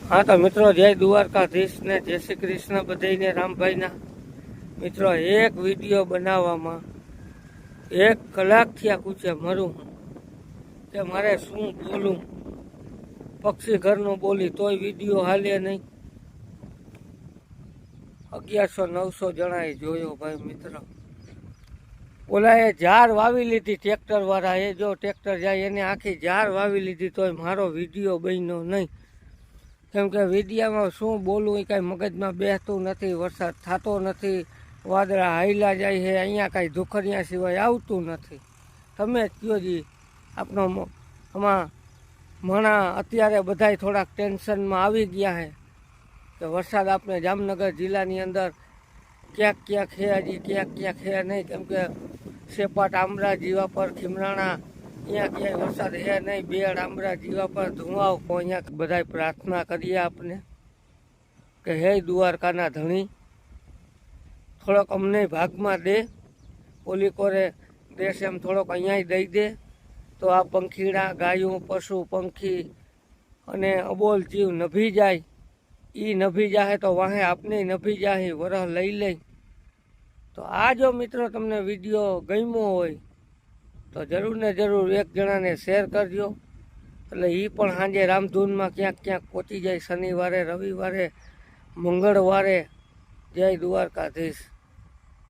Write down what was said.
हाँ तो मित्रों जय द्वारकाधीश ने जय श्री कृष्ण बधाईने रामभाईना। मित्रों एक विडियो बनाववामां 1 कलाक थी पूछे मरू के मारे शू बोलूं, पक्षी घरनु बोली तोय विडियो हाले नहीं। 1100-900 जणाए जोयो भाई मित्र। ओलाए जार वावी लीधी ट्रेक्टर वाळा ए जो ट्रेक्टर जाय एने आखी जार वावी लीधी तोय मारो विडियो बन्यो नहीं। केम के विडियामां शुं बोलूं ए कांई मगजमां बेहतुं नथी, वरसाद थतो नथी, वादळा हायला जाय है, अहींया कांई धुखरिया सिवाय आवतुं नथी। तमे ज कयो जी आपनो आमां मणा अत्यारे बधाय थोड़ाक टेन्शनमां आवी गया है कि वरसाद आपणे जामनगर जिल्लानी अंदर क्यांक क्यांक है, हजी क्यांक क्यांक है नहीं। केम के सेपाट आमरा जीवापर खीमराणा अहींया क्यांय वरसाद है नहीं। बेड़ आमरा जीवापर धुआव अहींया बधाय प्रार्थना करीए आपने कि हे द्वारकाना धणी थोड़ोक अमने भागमां दे, ओली कोरे देश एम थोड़ोक अहींया दई दे तो आ पंखीड़ा गायों पशु पंखी अने अबोल जीव नभी जाय। ई नभी जाए तो वाहे आपने नभी जाए, वरह लई ले। तो आ जो मित्रों तमने विडियो गम्यो होय तो जरूर ने जरूर एक जणा ने शेर करजो, એટલે એ પણ સાંજે રામધૂનમાં ક્યાંક ક્યાંક પહોંચી જાય। શનિવારે રવિવારે મંગળવારે જય દ્વારકાધીશ।